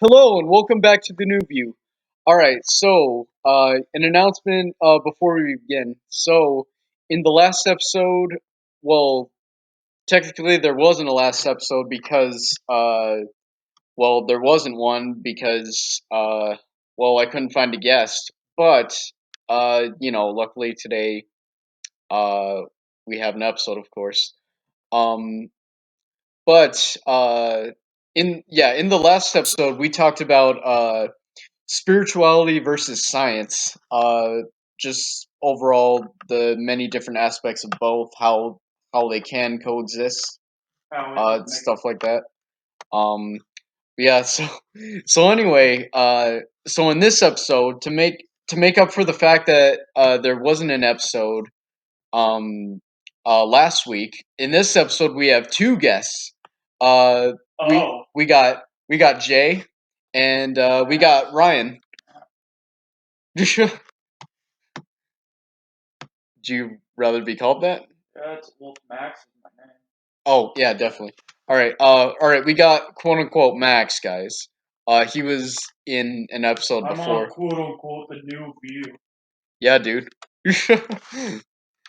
Hello and welcome back to the New View. All right, so an announcement before we begin. So, in the last episode, well, technically there wasn't a last episode because, there wasn't one because, I couldn't find a guest. But, luckily today, uh, we have an episode, of course. Um, but in the last episode, we talked about spirituality versus science. Just overall the many different aspects of both, how they can coexist, stuff like that. Um, yeah. So anyway, so in this episode, to make up for the fact that there wasn't an episode um last week, in this episode we have two guests. Uh, we Oh, we got Jay and we got Ryan. Do you rather be called that? that's Wolf Max is my name. Oh yeah, definitely. All right. We got quote unquote Max, guys. He was in an episode I'm before. on quote unquote the new view. Yeah, dude.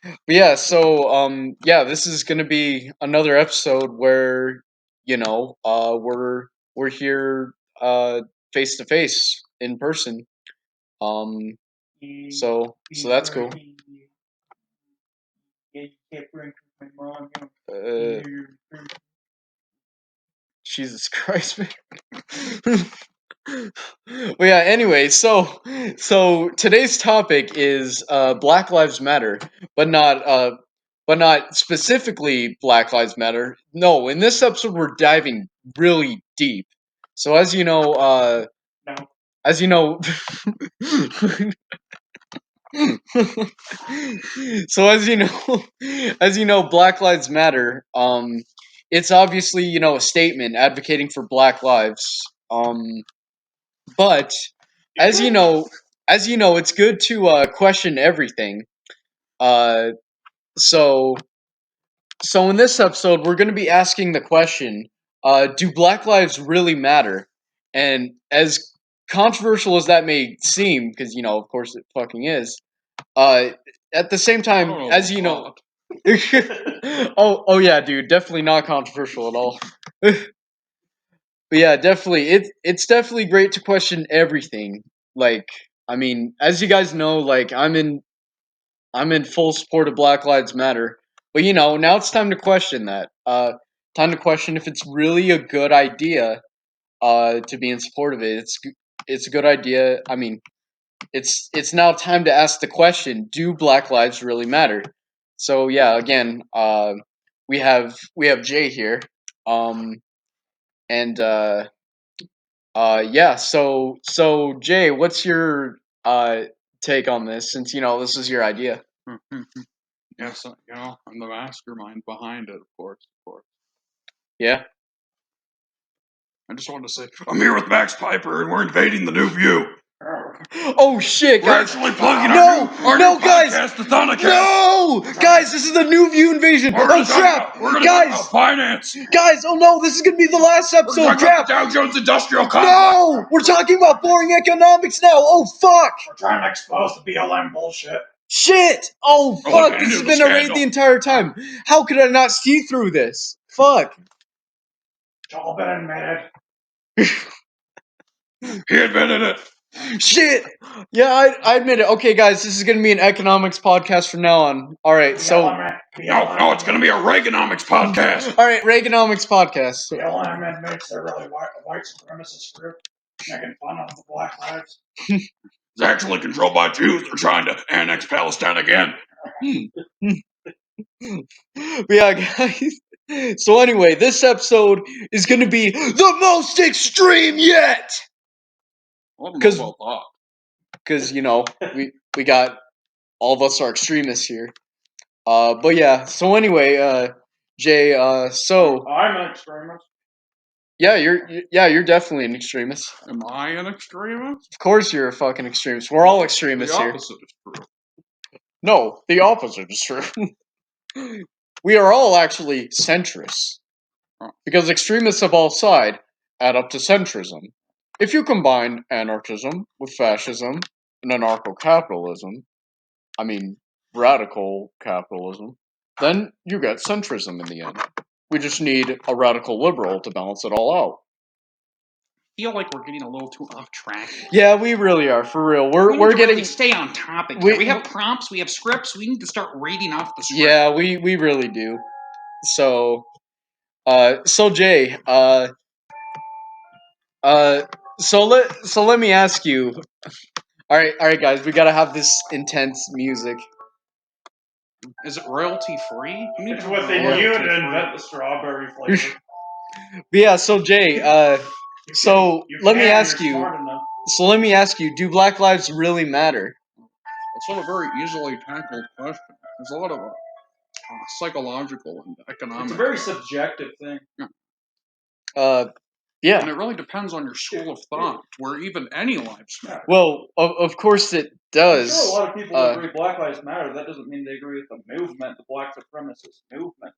But yeah, so yeah, this is gonna be another episode where we're here face to face in person. Um, so that's cool. Yeah, you can't bring my mom. Uh, Jesus Christ, man. Well, yeah. Anyway, so today's topic is Black Lives Matter, but not specifically Black Lives Matter. No, in this episode we're diving really deep. So No. as you know, so as you know, Black Lives Matter. It's obviously a statement advocating for Black lives. But as you know, it's good to question everything. Uh, so so in this episode, we're going to be asking the question: do Black lives really matter? And as controversial as that may seem, because of course it fucking is. Uh, at the same time, as you know, oh yeah, dude, definitely not controversial at all. But yeah, definitely, it's definitely great to question everything. Like, I mean, as you guys know, like I'm in full support of Black Lives Matter. But now it's time to question that. Time to question if it's really a good idea. To be in support of it, it's a good idea. I mean, it's now time to ask the question: do Black lives really matter? So yeah, again, we have Jay here, and yeah. So Jay, what's your take on this? Since this is your idea. Yes, I'm the mastermind behind it, of course, of course. Yeah. I just wanted to say, I'm here with Max Piper, and we're invading the new view. Oh shit, We're guys! actually plugging No, our no, new guys! podcast, the Thonicast. No, guys! This is the new view invasion. We're Oh gonna talk crap, about, we're gonna guys! talk about finance. Guys! Oh no, this is gonna be the last We're episode. gonna talk Crap! about the Dow Jones Industrial Complex. No, we're talking about boring economics now. Oh fuck! We're trying to expose the BLM bullshit. Shit! Oh We're fuck! looking This has into been the a raid scandal. the entire time. How could I not see through this? Fuck! It's all been admitted. He admitted it. Shit! Yeah, I admit it. Okay, guys, this is gonna be an economics podcast from now on. All right, so No, it's gonna be a Reaganomics podcast. all right, Reaganomics podcast. BLM admits they're really white supremacist group making fun of the Black lives. It's actually controlled by Jews. They're trying to annex Palestine again. But yeah, guys. So anyway, this episode is going to be the most extreme yet. I don't know 'Cause- about that. Because we got all of us are extremists here. But yeah. So anyway, Jay. So I'm an extremist. yeah, you're definitely an extremist. Am I an extremist? Of course, you're a fucking extremist. We're all extremists The here. opposite is true. No, the opposite is true. We are all actually centrists. Because extremists of all sides add up to centrism. if you combine anarchism with fascism and anarcho-capitalism, I mean radical capitalism, then you get centrism in the end. We just need a radical liberal to balance it all out. I feel like we're getting a little too off track. Yeah, we really are, for real. We need We're to getting really stay on topic here. We have prompts, we have scripts. We need to start reading off the script. Yeah, we really do. So, Jay, so let me ask you. All right, guys, we gotta have this intense music. Is it royalty free? It's within you to invent the strawberry flavor. Yeah, so Jay, let me ask you. Smart enough. So let me ask you: do Black lives really matter? It's not a very easily tackled question. There's a lot of psychological and economic. It's a very subjective thing. Yeah. And it really depends on your school of thought, where even any lives matter. Well, of course it does. I'm sure a lot of people agree Black Lives Matter. That doesn't mean they agree with the movement, the black supremacist movement.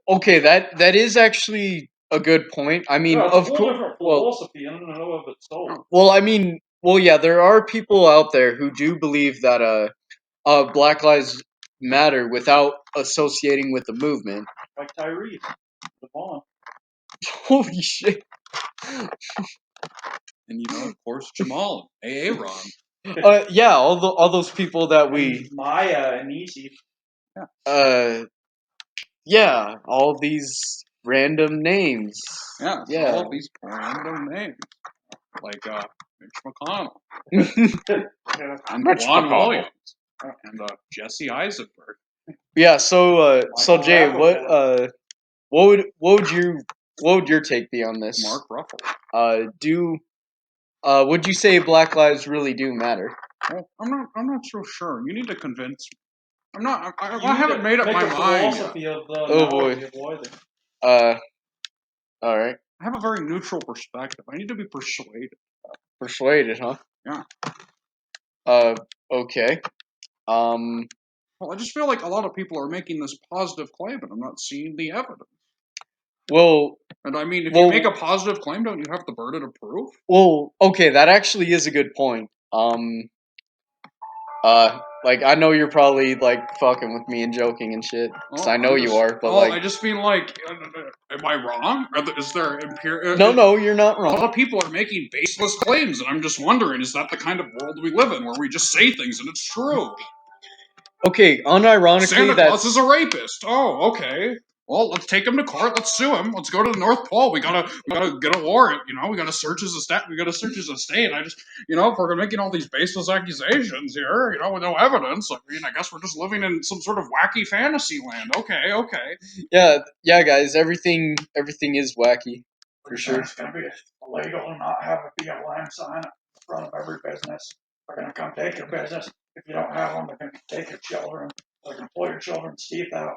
Okay, that is actually a good point. I mean, it's of a whole course. different philosophy in and of itself. Well, I mean, yeah, there are people out there who do believe that Black Lives Matter without associating with the movement. Like Tyrese, the bomb. Holy shit! And of course, Jamal, Aaron. Yeah, all those people that we Maya and Nisi. Yeah, all these random names. Yeah, all of these random names, like Mitch McConnell, and Juan Williams, and Jesse Eisenberg. Yeah, so Jay, what would your take be on this? Mark Ruffalo. Would you say Black lives really do matter? Well, I'm not so sure. You need to convince me. I haven't made up my mind. Oh boy. All right. I have a very neutral perspective. I need to be persuaded. Persuaded, huh? Yeah. Okay. Well, I just feel like a lot of people are making this positive claim, and I'm not seeing the evidence. Well, and I mean, if you make a positive claim, don't you have the burden of proof? Well, okay, that actually is a good point. Like I know you're probably like fucking with me and joking and shit, because I know you are. But I just mean like, am I wrong? Is there No, you're not wrong. A lot of people are making baseless claims, and I'm just wondering: is that the kind of world we live in, where we just say things and it's true? Okay, unironically, Santa Claus is a rapist. Oh, okay. Well, let's take him to court. Let's sue him. Let's go to the North Pole. We gotta get a warrant. We gotta search his estate. We gotta search his estate. I just, if we're making all these baseless accusations here, with no evidence, I mean, I guess we're just living in some sort of wacky fantasy land. Okay. Yeah, guys. Everything is wacky for sure. It's gonna be illegal to not have a BLM sign in front of every business. They're gonna come take your business. If you don't have one, they're gonna take your children. They're gonna pull your children's teeth out.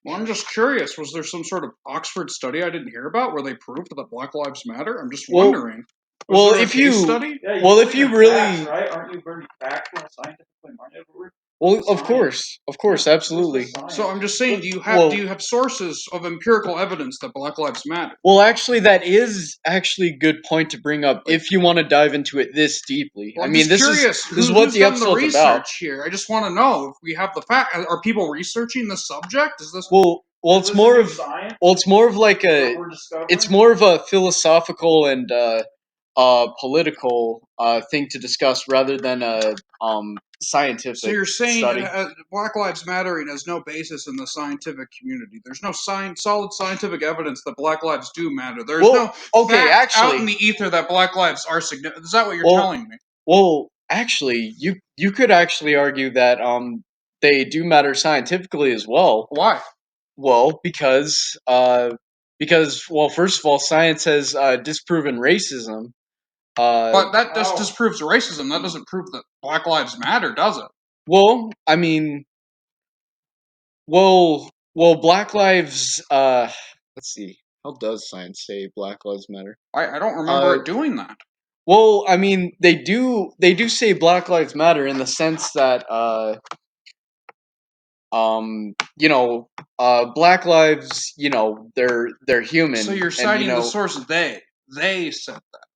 Well, I'm just curious. Was there some sort of Oxford study I didn't hear about where they proved that Black Lives Matter? I'm just wondering. If you really, right? Aren't you very factual, scientifically minded? Well, of course, absolutely. So I'm just saying, do you have sources of empirical evidence that Black Lives matter? Well, actually, that is actually a good point to bring up if you want to dive into it this deeply. Well, I mean, this is what the episode's about. Here, I just want to know if we have the fact. Are people researching the subject? Is this it's more of like it's more of a philosophical and political thing to discuss rather than a scientific. So you're saying study. Black Lives Mattering has no basis in the scientific community. There's no solid scientific evidence that Black lives do matter. There's no fact out in the ether that Black lives are significant. Is that what you're telling me? Well, actually, you could actually argue that they do matter scientifically as well. Why? Well, because first of all, science has disproven racism. But that just disproves racism. That doesn't prove that Black Lives Matter, does it? Well, I mean, Black Lives. Let's see. How does science say Black Lives Matter? I don't remember it doing that. Well, I mean, they do say Black Lives Matter in the sense that Black lives, they're human. So you're citing the source they said that.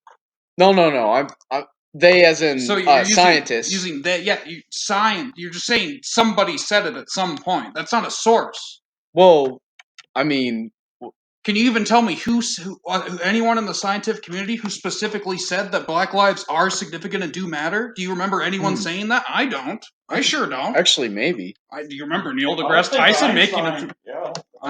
No. They as in So you're scientists. using that, yeah, science. You're just saying somebody said it at some point. That's not a source. Well, I mean, Can you even tell me who anyone in the scientific community who specifically said that Black lives are significant and do matter? Do you remember anyone saying that? I don't. I sure don't. actually, maybe. Do you remember Neil I don't deGrasse think Tyson making it? Einstein-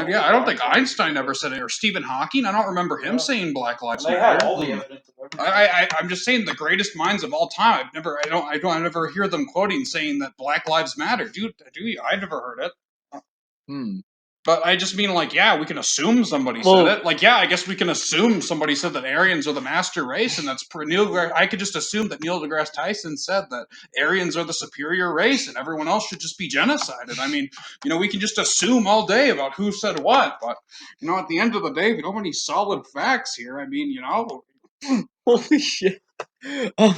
Yeah, I don't think Einstein ever said it, or Stephen Hawking. I don't remember him saying Black lives And they had matter. all the evidence of everything. I'm just saying the greatest minds of all time. I don't ever hear them quoting saying that Black lives matter. Do you? I've never heard it. Hmm. But I just mean, like, yeah, we can assume somebody Well- said it. Like, yeah, I guess we can assume somebody said that Aryans are the master race, and that's I could just assume that Neil deGrasse Tyson said that Aryans are the superior race, and everyone else should just be genocided. I mean, we can just assume all day about who said what, but at the end of the day, we don't have any solid facts here. I mean, Holy shit. Um,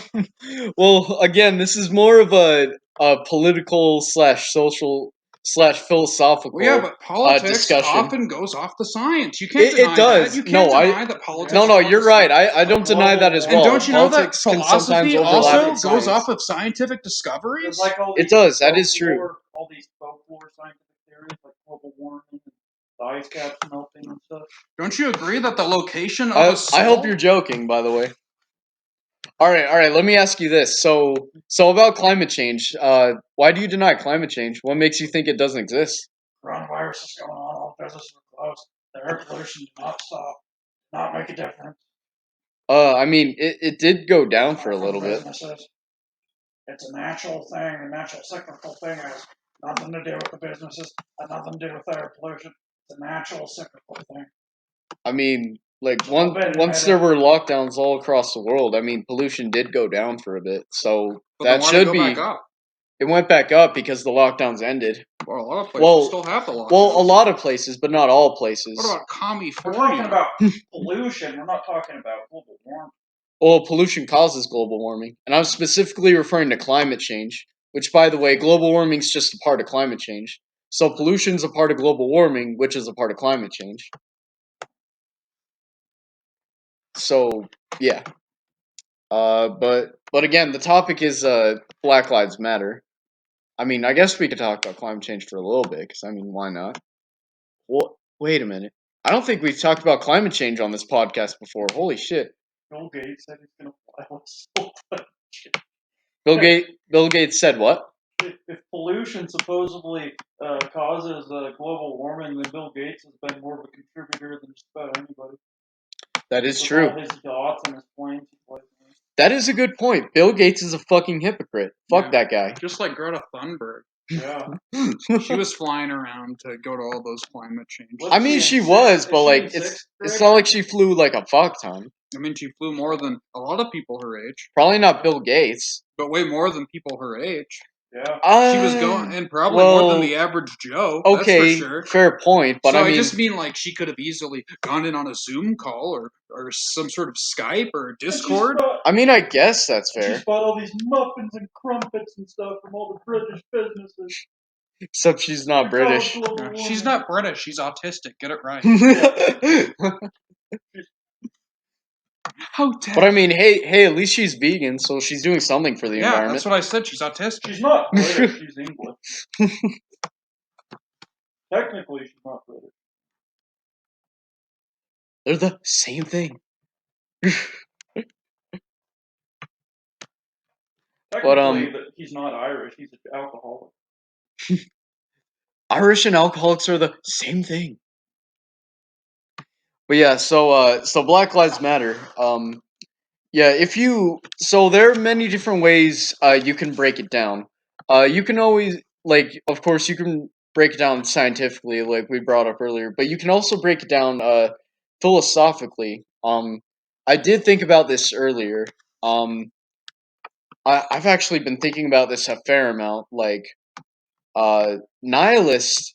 well, again, this is more of a political slash social slash philosophical Well, yeah, but politics discussion. often goes off the science. You can't It deny does. that. You can't No, deny that politics. No, goes off you're the right. science. I don't deny that as And well. And don't you know that Politics can sometimes philosophy overlap also with goes science. off of scientific There's discoveries? like all It these does. That is true. All these folklore scientific theories like global warming and the ice caps melting and stuff. Don't you agree that the location of a soul... I hope you're joking, by the way. All right. Let me ask you this. So about climate change. Why do you deny climate change? What makes you think it doesn't exist? Coronavirus is going on, all businesses are closed. The air pollution did not stop, not make a difference. I mean, it did go down for a little bit. Businesses. It's a natural thing, a natural cyclical thing. It has nothing to do with the businesses, has nothing to do with air pollution. It's a natural cyclical thing. I mean, like once there were lockdowns all across the world, I mean, pollution did go down for a bit. So But then that why did it should go be. back up? It went back up because the lockdowns ended. Well, a lot of places still have the lockdowns. Well, a lot of places, but not all places. What about California? We're talking about pollution. We're not talking about global warming. Well, pollution causes global warming, and I'm specifically referring to climate change. Which, by the way, global warming is just a part of climate change. So pollution's a part of global warming, which is a part of climate change. So yeah. But again, the topic is Black Lives Matter. I mean, I guess we could talk about climate change for a little bit, because I mean, why not? Well, wait a minute. I don't think we've talked about climate change on this podcast before. Holy shit. Bill Gates said he's going to file a Bill Gates said what? If pollution supposedly causes global warming, then Bill Gates has been more of a contributor than just about anybody. That is With true. all his yachts and his planes. That is a good point. Bill Gates is a fucking hypocrite. Fuck that guy. Just like Greta Thunberg. Yeah. She was flying around to go to all those climate change. I mean, she was, but like, it's not like she flew like a fuck ton. I mean, she flew more than a lot of people her age. Probably not Bill Gates, but way more than people her age. Yeah. She was going, and probably more than the average Joe. Okay, that's for sure. Fair point. But so I mean, just mean like she could have easily gone in on a Zoom call or some sort of Skype or Discord. I mean, I guess that's fair. She's bought all these muffins and crumpets and stuff from all the British businesses. Except she's not British. She's not British. She's autistic. Get it right. How dare But I mean, hey, at least she's vegan, so she's doing something for the environment. Yeah, that's what I said. She's autistic. She's not British. She's English. Technically, she's not British. They're the same thing. Technically, he's not Irish. He's an alcoholic. Irish and alcoholics are the same thing. But yeah, so Black Lives Matter. Yeah, so there are many different ways you can break it down. You can always of course, you can break it down scientifically, like we brought up earlier, but you can also break it down philosophically. I did think about this earlier. I've actually been thinking about this a fair amount. Nihilists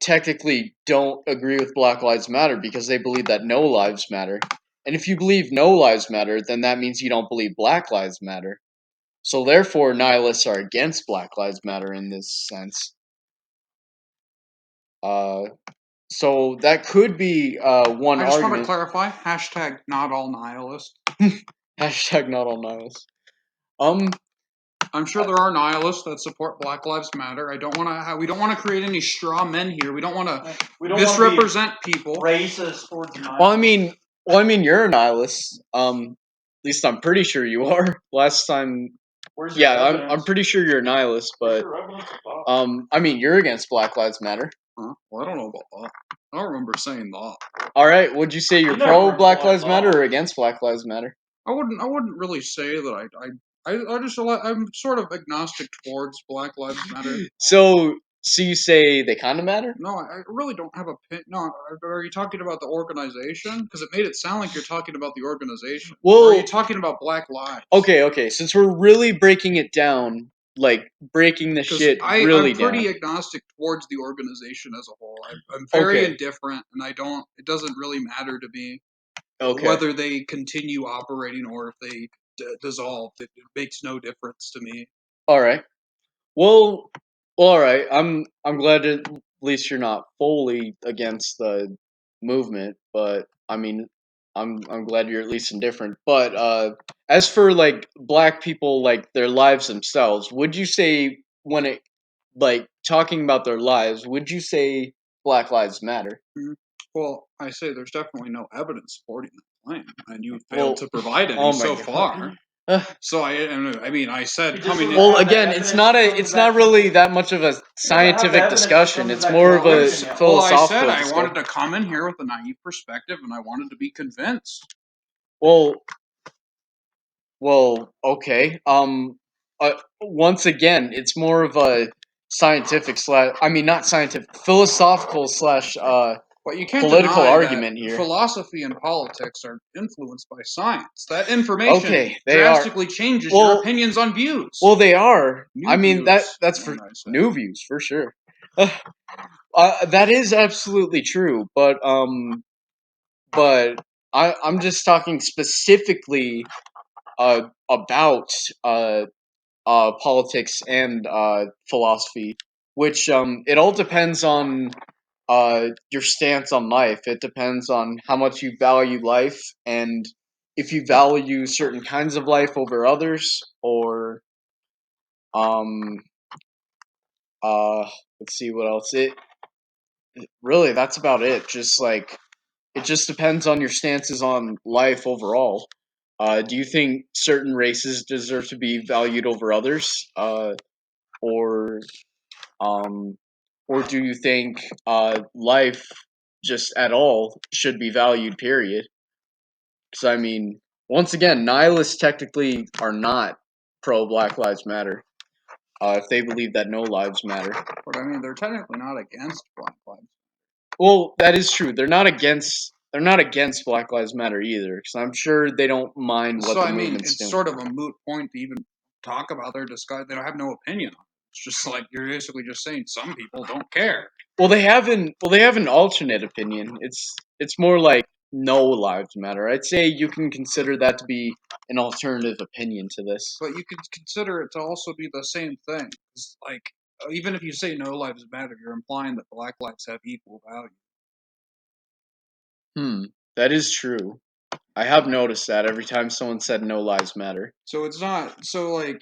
technically don't agree with Black Lives Matter because they believe that no lives matter. And if you believe no lives matter, then that means you don't believe Black Lives Matter. So therefore, nihilists are against Black Lives Matter in this sense. So that could be one argument. I just want to clarify. # not all nihilists. Hashtag not all nihilists. I'm sure there are nihilists that support Black Lives Matter. I don't want to. We don't want to create any straw men here. We don't want to misrepresent people. Racist towards nihilists. Well, I mean, you're a nihilist. At least I'm pretty sure you are. Last time, Where's your evidence? I'm pretty sure you're a nihilist, Where's but your evidence of that? I mean, you're against Black Lives Matter. Huh? Well, I don't know about that. I don't remember saying that. All right, would you say you're You never pro implied Black Lives that. Matter or against Black Lives Matter? I wouldn't really say that I'm sort of agnostic towards Black Lives Matter. So you say they kind of matter? No, I really don't have a pin. No, are you talking about the organization? Because it made it sound like you're talking about the organization. Well- or are you talking about Black Lives? Okay. Since we're really breaking it down, like breaking the 'Cause shit I'm really pretty down. agnostic towards the organization as a whole. I'm very Okay. indifferent, and it doesn't really matter to me Okay. whether they continue operating or if they dissolve. It makes no difference to me. All right. Well, all right. I'm glad at least you're not fully against the movement, but I mean, I'm glad you're at least indifferent. But as for like black people, like their lives themselves, would you say when it like talking about their lives, would you say Black Lives Matter? Well, I say there's definitely no evidence supporting that claim, and you've Well, failed to provide any oh my so God. far. Ugh. So I mean, I said You just coming don't in. Well, have the again, evidence it's from not that- really that much of a have the scientific evidence discussion. from It's that more of a conclusion yet. Well, I philosophical said I discussion. wanted to come in here with a naive perspective, and I wanted to be convinced. Well, okay. Once again, it's more of a scientific slash. I mean, not scientific, philosophical slash. But you can't Political deny argument that here. philosophy and politics are influenced by science. That information Okay, they drastically changes Well- your opinions on views. Well, they are. New I mean, views, that's you for know what I say. new views for sure. That is absolutely true, but I'm just talking specifically about politics and philosophy, which it all depends on your stance on life. It depends on how much you value life and if you value certain kinds of life over others, or um let's see what else. Really, that's about it. Just like it just depends on your stances on life overall. Do you think certain races deserve to be valued over others, or um, or do you think life just at all should be valued? Period. Because I mean, once again, nihilists technically are not pro Black Lives Matter. If they believe that no lives matter. But I mean, they're technically not against Black Lives. Well, that is true. They're not against. They're not against Black Lives Matter either, because I'm sure they don't mind what So the I mean, movement's it's doing. sort of a moot point to even talk about their disguise. They don't have no opinion on it. It's just like you're basically just saying some people don't care. Well, they have an alternate opinion. It's more like no lives matter. I'd say you can consider that to be an alternative opinion to this. But you could consider it to also be the same thing. It's like even if you say no lives matter, you're implying that Black lives have equal value. That is true. I have noticed that every time someone said no lives matter. So it's not so like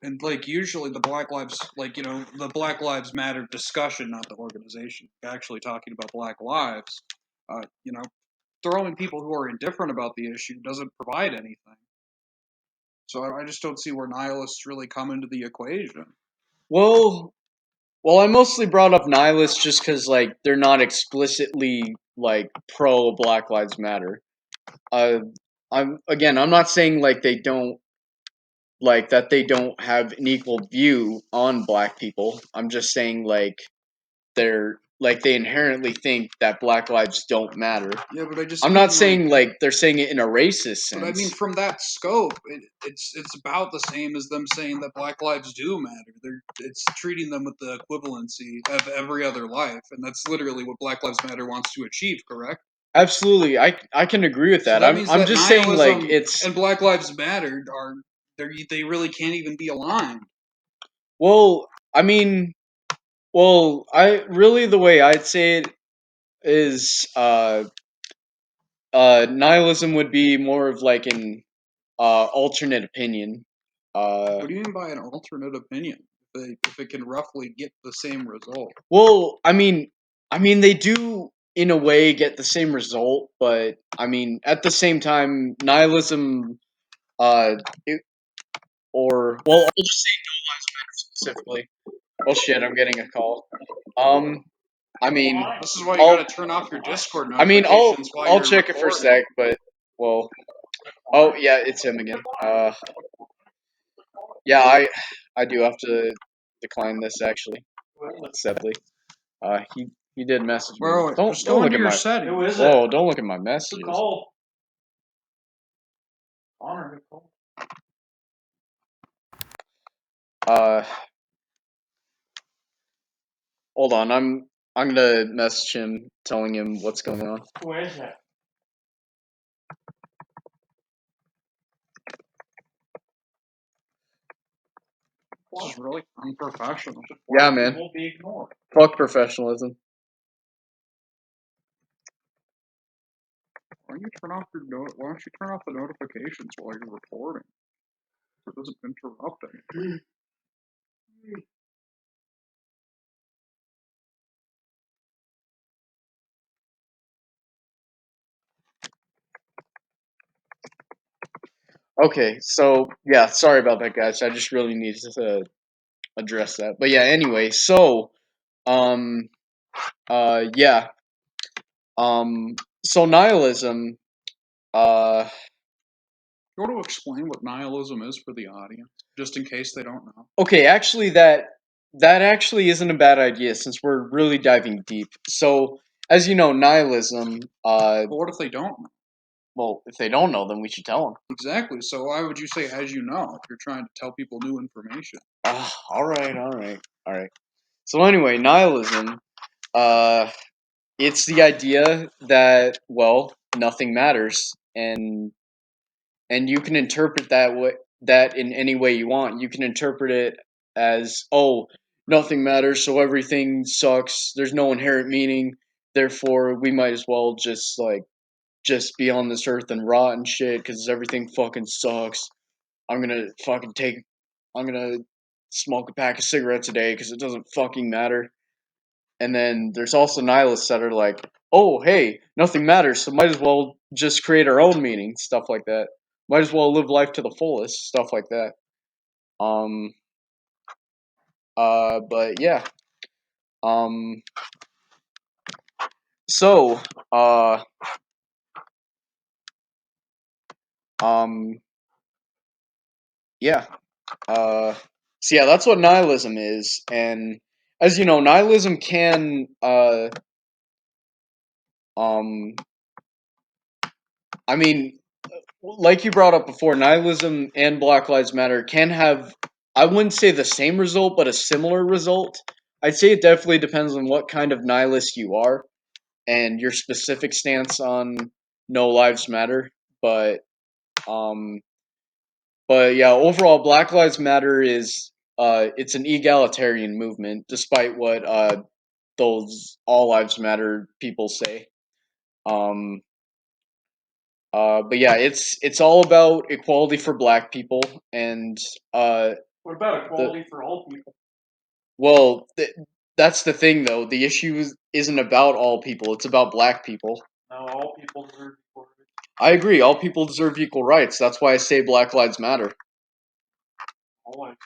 and like usually the Black Lives the Black Lives Matter discussion, not the organization, actually talking about Black lives. Uh, you know, throwing people who are indifferent about the issue doesn't provide anything. So I just don't see where nihilists really come into the equation. Well, I mostly brought up nihilists just because like they're not explicitly like pro Black Lives Matter. Uh, I'm not saying like they don't like that they don't have an equal view on black people. I'm just saying like they inherently think that black lives don't matter. Yeah, but I just I'm mean, not saying like they're saying it in a racist sense. But I mean, from that scope, it's about the same as them saying that Black lives do matter. It's treating them with the equivalency of every other life, and that's literally what Black Lives Matter wants to achieve. Correct? Absolutely, I can agree with that. So that means I'm that just saying like nihilism it's and Black Lives Matter they really can't even be aligned. well, I mean, well, I really the way I'd say it is nihilism would be more of like an alternate opinion. What do you mean by an alternate opinion? If it can roughly get the same result. Well, I mean, they do in a way get the same result, but I mean, at the same time, nihilism, it, or well, I'll just say no lives matter specifically. Oh shit, I'm getting a call. I mean, This is why you gotta turn off your Discord I'll notifications while I'll you're check it for a recording. sec, but well, oh yeah, it's him again. Yeah, I do have to decline this actually. Sadly, he did message me. Bro, just go Don't look into at your my settings. Who is it? whoa, don't look at my messages. Call. Honor, call. Hold on, I'm gonna message him telling him what's going on. Who is it? This is really unprofessional. Yeah, man. Will be ignored. Fuck professionalism. Why don't you turn off the notifications while you're recording? So it doesn't interrupt anything. Okay, so yeah, sorry about that, guys. I just really needed to address that. But yeah, anyway, so yeah, so nihilism, You want to explain what nihilism is for the audience, just in case they don't know? okay, actually that actually isn't a bad idea since we're really diving deep. So, as you know, nihilism, But what if they don't know? well, if they don't know, then we should tell them. Exactly. So why would you say "as you know" if you're trying to tell people new information? All right. So anyway, nihilism, it's the idea that well, nothing matters, and you can interpret that in any way you want. You can interpret it as oh, nothing matters, so everything sucks. There's no inherent meaning. Therefore, we might as well just be on this earth and rot and shit because everything fucking sucks. I'm gonna fucking take. I'm gonna smoke a pack of cigarettes a day because it doesn't fucking matter. And then there's also nihilists that are like, oh, hey, nothing matters, so might as well just create our own meaning, stuff like that. Might as well live life to the fullest, stuff like that. Um, but yeah. Um, so, um, yeah. So yeah, that's what nihilism is, and as you know, nihilism can, um, I mean, like you brought up before, nihilism and Black Lives Matter can have, I wouldn't say the same result, but a similar result. I'd say it definitely depends on what kind of nihilist you are and your specific stance on no lives matter. Um, but yeah, overall, Black Lives Matter is, it's an egalitarian movement, despite what those all lives matter people say. Um, but yeah, it's all about equality for Black people, and What about equality for all people? well, that's the thing though. The issue isn't about all people; it's about Black people. No, all people deserve equal rights. I agree. All people deserve equal rights. That's why I say Black Lives Matter. All lives.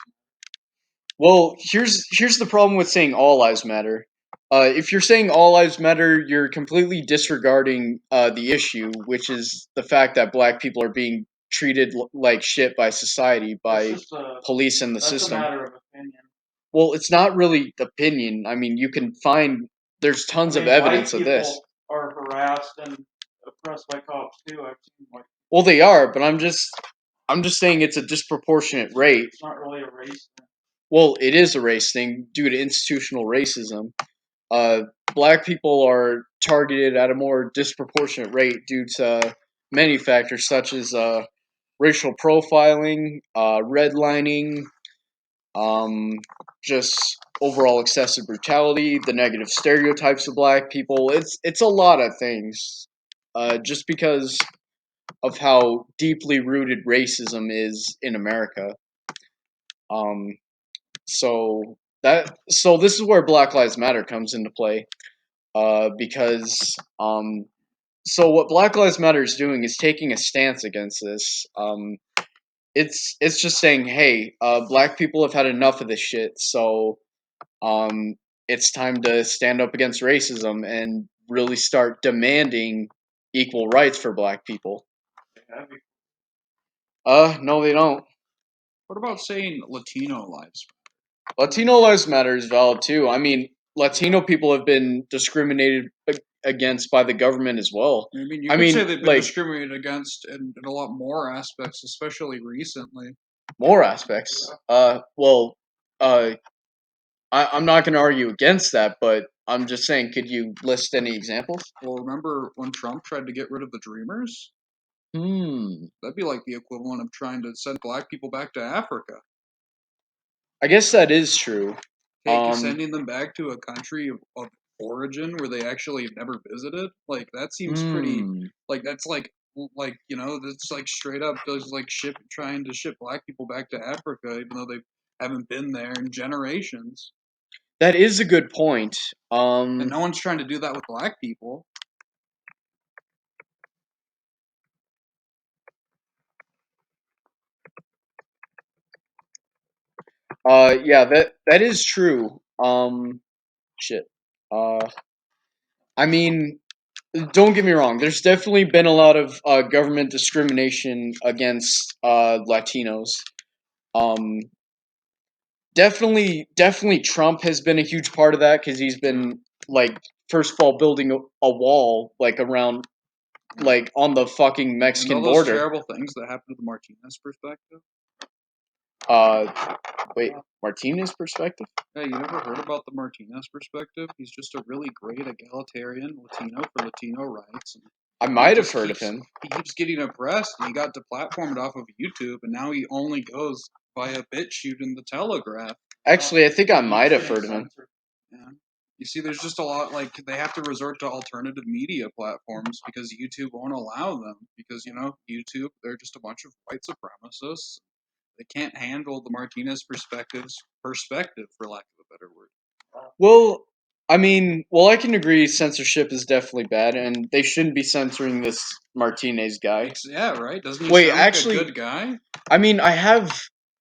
Well, here's the problem with saying all lives matter. If you're saying all lives matter, you're completely disregarding the issue, which is the fact that Black people are being treated like shit by society, by police and the That's system. a matter of opinion. Well, it's not really opinion. I mean, you can find there's tons of evidence of this. Are harassed and oppressed by cops too. I've seen like. Well, they are, but I'm just saying it's a disproportionate rate. It's not really a race thing. Well, it is a race thing due to institutional racism. Black people are targeted at a more disproportionate rate due to many factors such as racial profiling, redlining, um, just overall excessive brutality, the negative stereotypes of Black people. It's a lot of things. Just because how deeply rooted racism is in America. Um, so this is where Black Lives Matter comes into play. Because so what Black Lives Matter is doing is taking a stance against this. It's just saying, hey, black people have had enough of this shit. So um, it's time to stand up against racism and really start demanding equal rights for black people. No, they don't. What about saying Latino lives? Latino lives matter is valid too. I mean, Latino people have been discriminated against by the government as well. I mean, you I could say mean, they've been like discriminated against in a lot more aspects, especially recently. more aspects. Well, uh, I'm not going to argue against that, but I'm just saying, could you list any examples? Well, remember when Trump tried to get rid of the Dreamers? That'd be like the equivalent of trying to send black people back to Africa. I guess that is true. Sending them back to a country of origin where they actually have never visited. Like that seems pretty. Like that's that's like straight up just like trying to ship black people back to Africa, even though they haven't been there in generations. That is a good point. And no one's trying to do that with black people. Yeah, that is true. Shit. I mean, don't get me wrong. There's definitely been a lot of government discrimination against Latinos. Um, definitely, Trump has been a huge part of that because he's been like, first of all, building a wall like around like on the fucking And Mexican all those border. terrible things that happened to the Martinez perspective. Wait, Martinez perspective? Hey, you never heard about the Martinez perspective? He's just a really great egalitarian Latino for Latino rights. And I might have heard of him. He keeps getting oppressed, and he got deplatformed off of YouTube, and now he only goes via BitChute in the Telegraph. Actually, I think I might have heard of him. Yeah. You see, there's just a lot, like, they have to resort to alternative media platforms because YouTube won't allow them. Because, YouTube, they're just a bunch of white supremacists. They can't handle the Martinez perspective, for lack of a better word. Well, I mean, I can agree censorship is definitely bad, and they shouldn't be censoring this Martinez guy. Yeah, right? Doesn't he Wait, sound actually, like a good guy? I mean, I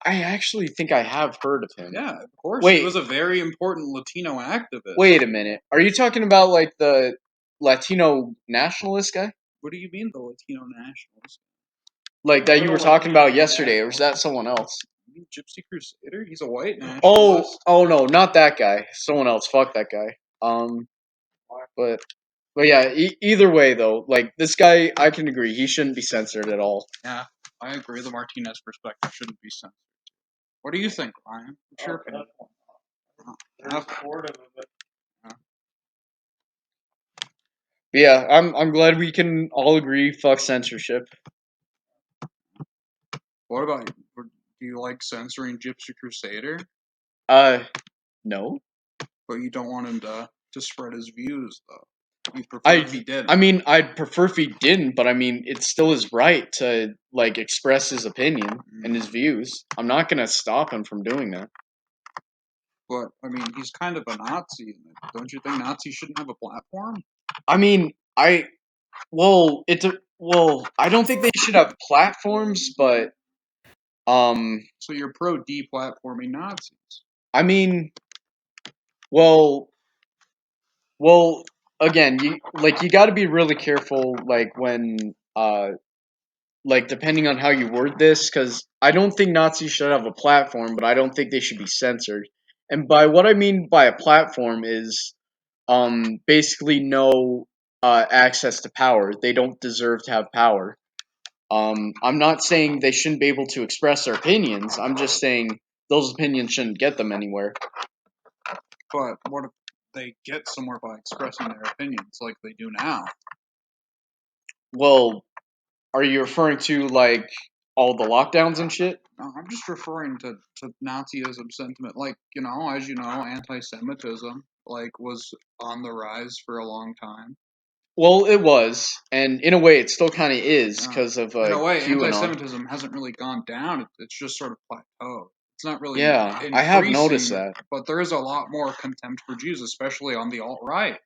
actually think I have heard of him. Yeah, of course. Wait, he was a very important Latino activist. Wait a minute. Are you talking about like the Latino nationalist guy? What do you mean, the Latino nationalist? Like that you were talking about yesterday, or was that someone else? You mean Gypsy Crusader? He's a white nationalist. Oh no, not that guy. Someone else. Fuck that guy. But yeah. Either way, though, like this guy, I can agree he shouldn't be censored at all. Yeah, I agree. The Martinez perspective shouldn't be censored. What do you think, Ryan? What's your opinion? Supportive of it. But yeah, I'm glad we can all agree. Fuck censorship. What about you? Do you like censoring Gypsy Crusader? No. But you don't want him to spread his views, though. You prefer if he didn't. I mean, I'd prefer if he didn't, but I mean, it's still his right to like express his opinion and his views. I'm not gonna stop him from doing that. But I mean, he's kind of a Nazi. Don't you think Nazis shouldn't have a platform? I mean, I don't think they should have platforms, but So you're pro deplatforming Nazis? I mean, well, well, again, you got to be really careful, like when like depending on how you word this, because I don't think Nazis should have a platform, but I don't think they should be censored. And by what I mean by a platform is basically no access to power. They don't deserve to have power. I'm not saying they shouldn't be able to express their opinions. I'm just saying those opinions shouldn't get them anywhere. But what if they get somewhere by expressing their opinions like they do now? Well, are you referring to like all the lockdowns and shit? No, I'm just referring to Nazism sentiment. Like, as you know, anti-Semitism was on the rise for a long time. Well, it was, and in a way, it still kind of is because of In a way, QAnon. anti-Semitism hasn't really gone down. It's just sort of plateaued. It's not really Yeah, increasing, I have noticed that. but there is a lot more contempt for Jews, especially on the alt-right.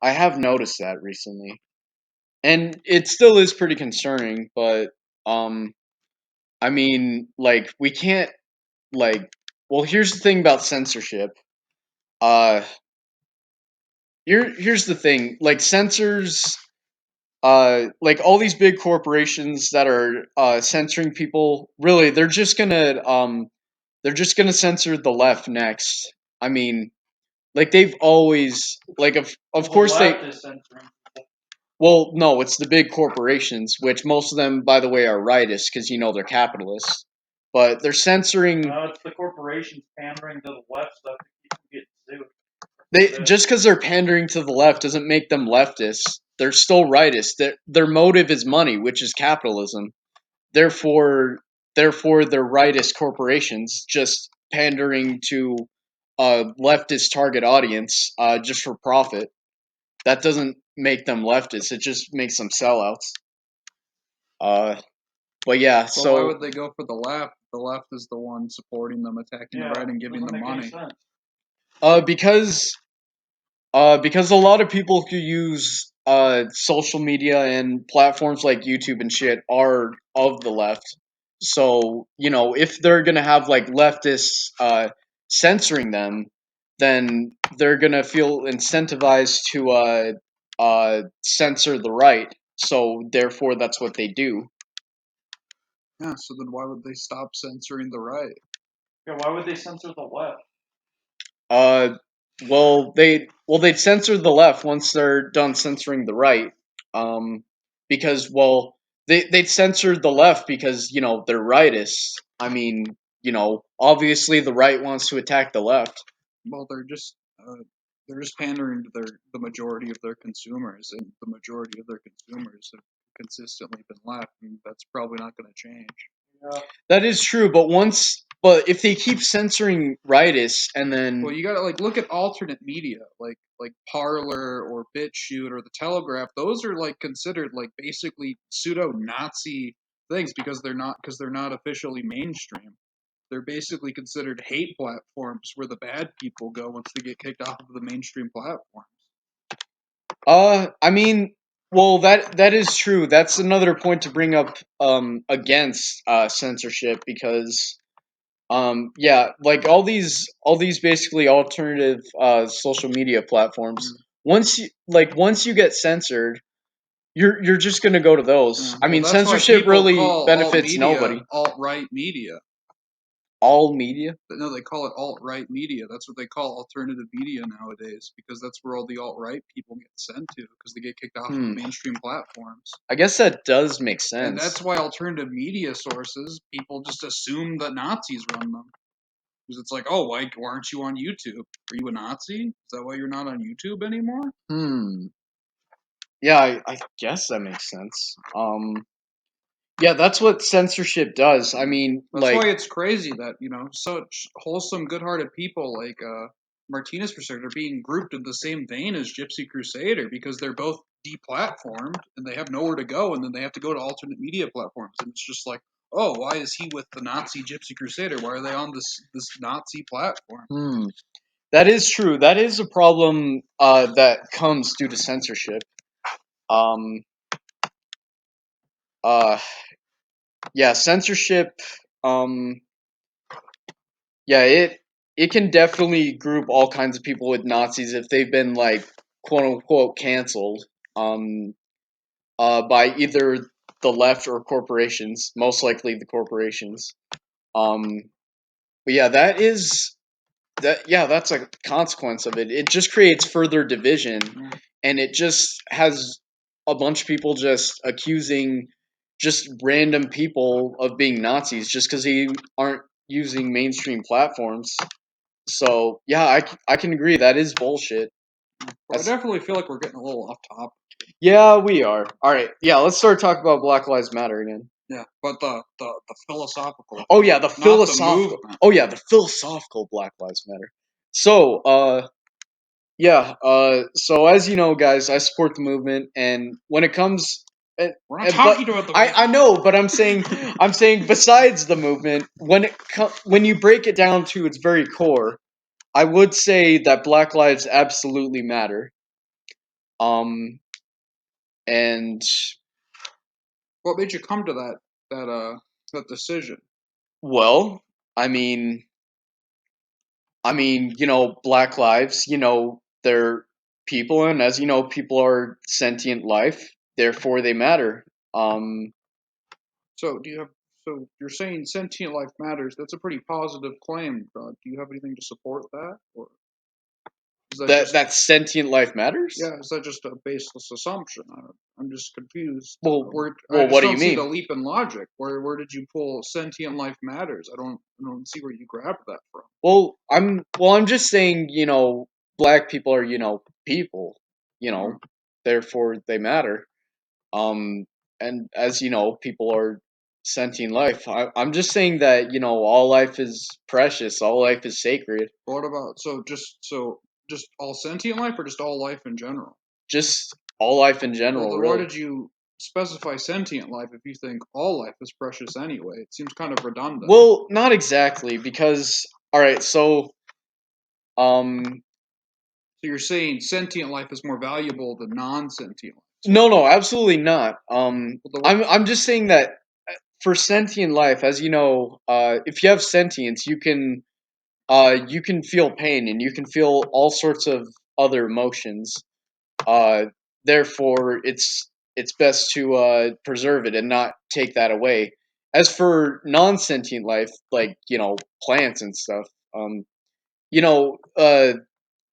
I have noticed that recently, and it still is pretty concerning. But I mean, like, we can't like. Well, here's the thing about censorship. Uh, here's the thing. Like, censors. Like all these big corporations that are censoring people. Really, they're just gonna censor the left next. I mean, like they've always like of course the they. left is censoring. Well, no, it's the big corporations, which most of them, by the way, are rightists because they're capitalists. But they're censoring. It's the corporations pandering to the left stuff to keep them getting sued. They just because they're pandering to the left doesn't make them leftists. They're still rightists. Their motive is money, which is capitalism. Therefore, they're rightist corporations just pandering to a leftist target audience just for profit. That doesn't make them leftists. It just makes them sellouts. But yeah, But so why would they go for the left? The left is the one supporting them, attacking the right, and giving them money. because because a lot of people who use social media and platforms like YouTube and shit are of the left. So, if they're gonna have like leftists censoring them, then they're gonna feel incentivized to censor the right. So therefore that's what they do. Yeah, so then why would they stop censoring the right? Yeah, why would they censor the left? Uh, they'd censor the left once they're done censoring the right. Because they'd censor the left because they're rightists. I mean, obviously the right wants to attack the left. Well, they're just pandering to the majority of their consumers, and the majority of their consumers have consistently been left, and that's probably not going to change. Yeah. That is true, but if they keep censoring rightists and then Well, you gotta look at alternate media, like Parler or BitChute or the Telegraph. Those are considered basically pseudo-Nazi things because they're not officially mainstream. They're basically considered hate platforms where the bad people go once they get kicked off of the mainstream platforms. I mean, well, that is true. That's another point to bring up against censorship because yeah, like all these basically alternative social media platforms. Once you get censored, you're just gonna go to those. I mean, That's why censorship people really call benefits nobody. alt-right media. All media. No, they call it alt-right media. That's what they call alternative media nowadays because that's where all the alt-right people get sent to because they get kicked off of the mainstream platforms. I guess that does make sense. And that's why alternative media sources, people just assume that Nazis run them. Because it's like, oh, why aren't you on YouTube? Are you a Nazi? Is that why you're not on YouTube anymore? Yeah, I guess that makes sense. Yeah, that's what censorship does. I mean, That's why it's crazy that such wholesome, good-hearted people like Martinez for are being grouped in the same vein as Gypsy Crusader because they're both deplatformed and they have nowhere to go, and then they have to go to alternate media platforms, and it's just like, oh, why is he with the Nazi Gypsy Crusader? Why are they on this Nazi platform? That is true. That is a problem that comes due to censorship. Um, yeah, censorship. Um, yeah, it can definitely group all kinds of people with Nazis if they've been like quote unquote canceled. By either the left or corporations. Most likely the corporations. But yeah, that's a consequence of it. It just creates further division, and it just has a bunch of people just accusing just random people of being Nazis just because they aren't using mainstream platforms. So yeah, I can agree that is bullshit. Well, I definitely feel like we're getting a little off topic. Yeah, we are. All right, yeah, let's start talking about Black Lives Matter again. Yeah, but the philosophical. Oh yeah, the philosophical. Movement. Oh yeah, the philosophical Black Lives Matter. So Yeah. So as you know, guys, I support the movement, and when it comes, We're not talking about the I know, but I'm saying besides the movement, when you break it down to its very core, I would say that Black lives absolutely matter. Um, and What made you come to that decision? well, I mean, Black lives, they're people, and as you know, people are sentient life, therefore they matter. Um, So do you have? So you're saying sentient life matters? That's a pretty positive claim. Do you have anything to support that, or is that just that sentient life matters. yeah? Is that just a baseless assumption? I'm just confused. Well, I well, just what do you don't see the mean? leap in logic. Where did you pull sentient life matters? I don't see where you grabbed that from. I'm just saying, Black people are, people, Hmm. therefore they matter. Um, and as you know, people are sentient life. I'm just saying that, all life is precious, all life is sacred. What about just all sentient life or just all life in general? Just all life in Well, general, then why really. did you specify sentient life if you think all life is precious anyway? It seems kind of redundant. Well, not exactly, because all right, so um, So you're saying sentient life is more valuable than non-sentient life. no, absolutely not. Well, the I'm just saying that for sentient life, as you know, if you have sentience, you can feel pain and you can feel all sorts of other emotions. Uh, Therefore, it's best to preserve it and not take that away. As for non-sentient life, like plants and stuff, um, you know, uh,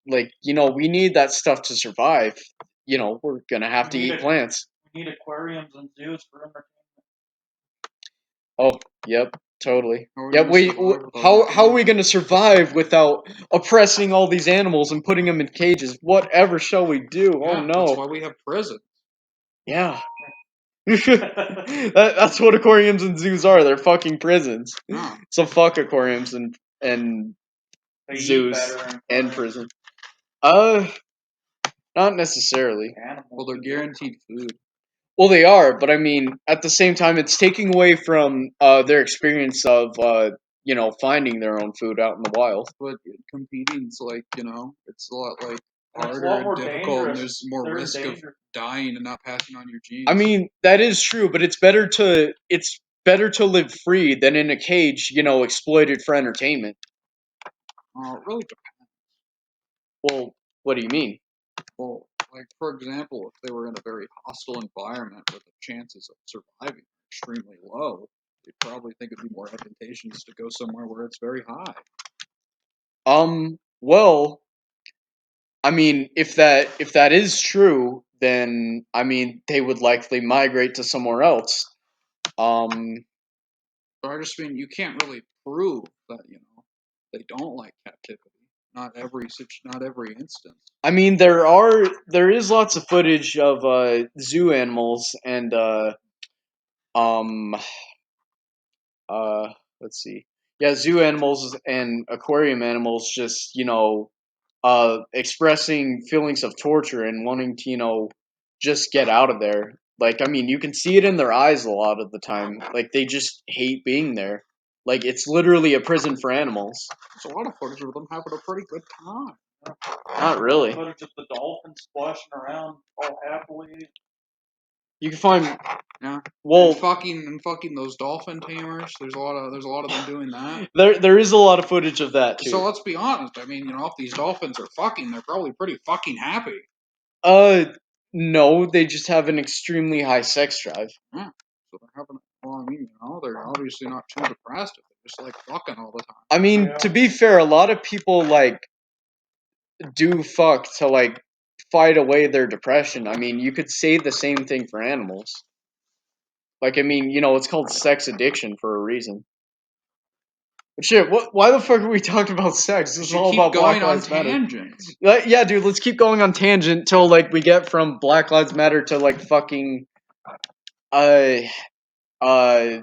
we need that stuff to survive. We're gonna have to eat plants. We need aquariums and zoos for entertainment. Oh, yep, totally. how are we Yep. going to survive without How are we entertainment? gonna survive without oppressing all these animals and putting them in cages? Whatever shall we do? Oh Yeah, that's no. why we have prison. Yeah. That's what aquariums and zoos are. They're fucking prisons. Yeah. So fuck aquariums and They eat zoos better and prison. Uh, Not necessarily. animals. Well, they're guaranteed food. Well, they are, but I mean, at the same time, it's taking away from their experience of finding their own food out in the wild. But competing's like, it's a lot like And it's a harder lot and more difficult, and dangerous. there's more They're risk of dangerous. dying and not passing on your I genes. mean, that is true, but it's better to live free than in a cage, exploited for entertainment. It really Well, what do you mean? Well, like for example, if they were in a very hostile environment where the chances of surviving are extremely low, they'd probably think it'd be more advantageous to go somewhere where it's very high. Well, I mean, if that is true, then I mean they would likely migrate to somewhere else. Um, But I just mean you can't really prove that they don't like captivity. Not every instance. I mean there is lots of footage of zoo animals and um uh let's see. Yeah, zoo animals and aquarium animals just, expressing feelings of torture and wanting to, just get out of there. Like, I mean, you can see it in their eyes a lot of the time. Like, they just hate being there. Like, it's literally a prison for animals. There's a lot of footage of them having a pretty good time. Not really. Footage of the dolphins splashing around all happily. You can find. Yeah. Well, And fucking those dolphin tamers. There's a lot of them doing that. there is a lot of footage of that too. So let's be honest. I mean, if these dolphins are fucking, they're probably pretty fucking happy. Uh, no, they just have an extremely high sex drive. Yeah. So they're having. Well, I mean, they're obviously not too depressed if they're just like fucking all the time. I mean, Yeah. to be fair, a lot of people do fuck to fight away their depression. I mean, you could say the same thing for animals. Like, I mean, it's called sex addiction for a reason. But shit, why the fuck are we talking about sex? This is You all keep about Black going on Lives Matter. tangents. Yeah, dude, let's keep going on tangent till we get from Black Lives Matter to fucking uh uh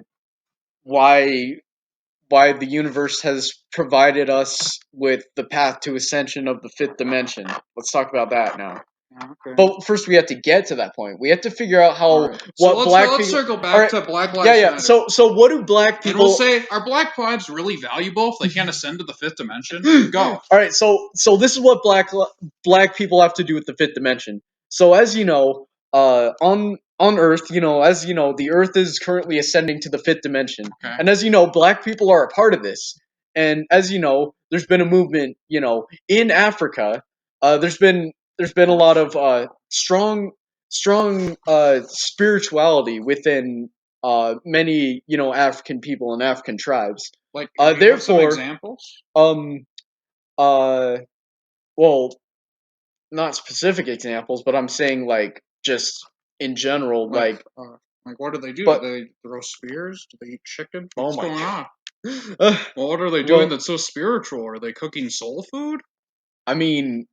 why why the universe has provided us with the path to ascension of the fifth dimension. Let's talk about that now. Okay. But first, we have to get to that point. We have to figure out how Alright. So what let's people. circle back Alright, to Black Lives yeah, yeah. Matter. So what do black And we'll people? say, are black lives really valuable if they can't ascend to the fifth dimension? Go. All right, so this is what black people have to do with the fifth dimension. So as you know, on Earth, as you know, the Earth is currently ascending to the fifth dimension, Okay. and as you know, black people are a part of this. And as you know, there's been a movement, in Africa. There's been a lot of strong spirituality within many African people and African tribes. Like, do you have some Therefore, examples? um, uh, well, not specific examples, but I'm saying like just in general, like. Like, what do they do? But Do they throw spears? Do they eat chicken? oh What's my going on? god. Well, what are they doing that's so spiritual? Are they cooking soul food? I mean,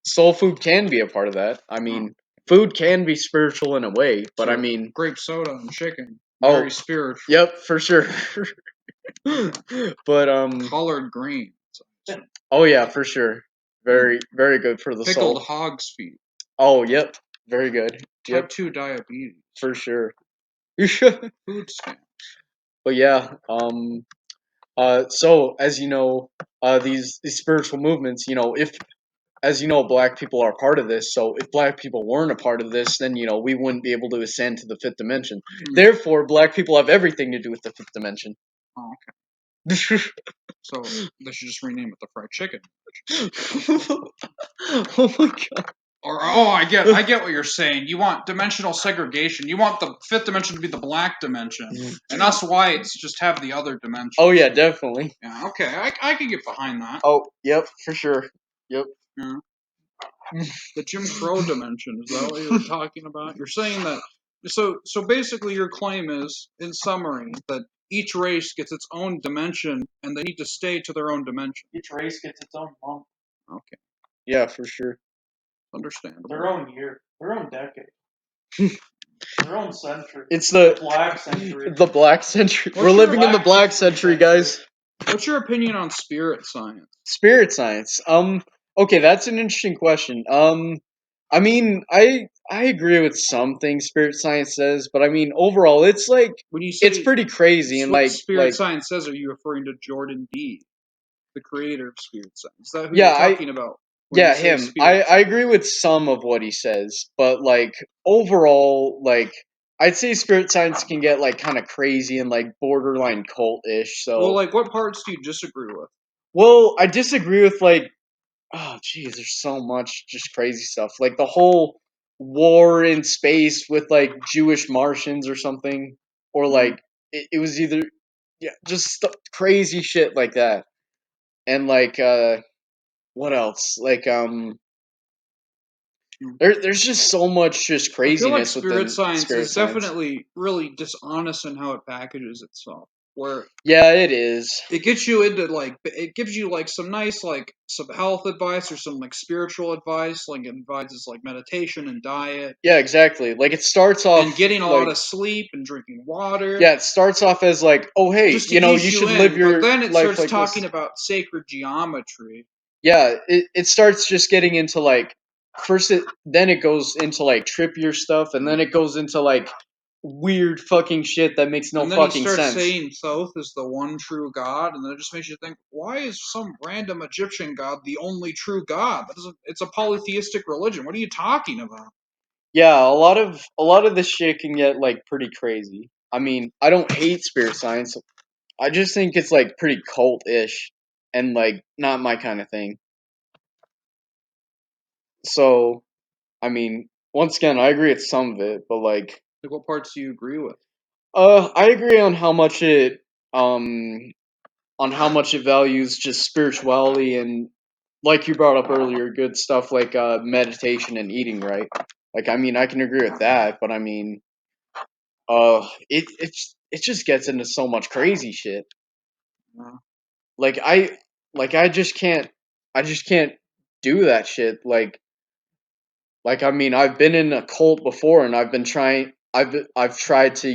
soul food can be a part of that. I mean, food can be spiritual in a way, but I So, mean, grape soda and chicken. Oh, Very spiritual. yep, for sure. But Collard greens. oh yeah, for sure. Very very good for the Pickled soul. hog's feet. Oh, yep. Very good. Type Yep, 2 diabetes. for sure. Food scam. But yeah, so as you know, these spiritual movements, if as you know, black people are part of this. So if black people weren't a part of this, then we wouldn't be able to ascend to the fifth dimension. Therefore, black people have everything to do with the fifth dimension. Oh, okay. So they should just rename it the fried chicken. Oh my god. Or I get what you're saying. You want dimensional segregation. You want the fifth dimension to be the black dimension, and us whites just have the other dimension. Oh yeah, definitely. Yeah, okay, I can get behind that. Oh, yep, for sure. Yep. Yeah. The Jim Crow dimension, is that what you were talking about? You're saying that so basically your claim is, in summary, that each race gets its own dimension and they need to stay to their own dimension. Each race gets its own month, Okay. Yeah, for sure. Understandable. their own year, their own decade, their own century. It's the Black century. The black century. What's We're your living in the black black century, guys. What's your opinion on spirit science? Spirit science. Okay, that's an interesting question. I mean, I agree with some things spirit science says, but I mean, overall, it's like When you say it's pretty crazy and what like spirit science says, are you referring to Jordan D, the creator of spirit science? Is that who yeah, you're talking about? When yeah, you say him. spirit I agree with some of what he says, but like overall, like I'd say spirit science can get like kind of crazy and like borderline cult-ish. So, Well, like, what parts do you disagree with? well, I disagree with like, oh geez, there's so much just crazy stuff. Like the whole war in space with like Jewish Martians or something, or like it was either yeah, just crazy shit like that. And like what else? Like there's just so much just I feel like craziness spirit within science spirit is science. definitely really dishonest in how it packages itself. Where Yeah, it is. it gets you into like it gives you like some nice like some health advice or some like spiritual advice, like it advises like meditation and diet Yeah, exactly. Like it starts off and getting a like lot of sleep and drinking water. yeah, it starts off as like, oh hey, Just to you ease you should live in, but your then it life starts like this. talking about sacred geometry. Yeah, it starts just getting into like then it goes into like trippier stuff, and then it goes into like weird fucking shit that makes no And then he fucking starts sense. saying Thoth is the one true God, and then it just makes you think, why is some random Egyptian god the only true God? That doesn't, it's a polytheistic religion. What are you talking about? Yeah, a lot of this shit can get like pretty crazy. I mean, I don't hate spirit science. I just think it's like pretty cult-ish and like not my kind of thing. So, I mean, once again, I agree with some of it, but like Like, what parts do you agree with? I agree um on how much it values just spirituality and like you brought up earlier, good stuff like meditation and eating right. Like I mean, I can agree with that, but I mean, it just gets into so much crazy shit. Uh, Like I just can't do that shit. Like I mean, I've been in a cult before, and I've tried to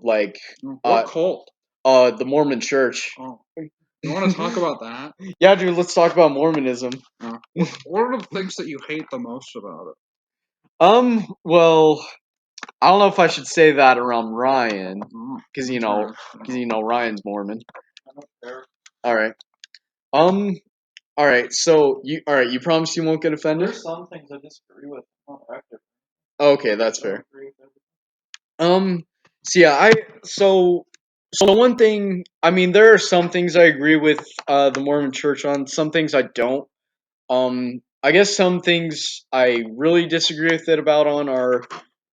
like what cult? The Mormon Church. Oh, you want to talk about that? Yeah, dude. Let's talk about Mormonism. What are the things that you hate the most about it? Well, I don't know if I should say that around Ryan, because Ryan's Mormon. I don't care. All right. All right. So you promise you won't get offended? There's some things I disagree with. I'm not active. Okay, that's I don't fair. agree with everything. So yeah, so one thing. I mean, there are some things I agree with the Mormon Church on. Some things I don't. I guess some things I really disagree with it about on are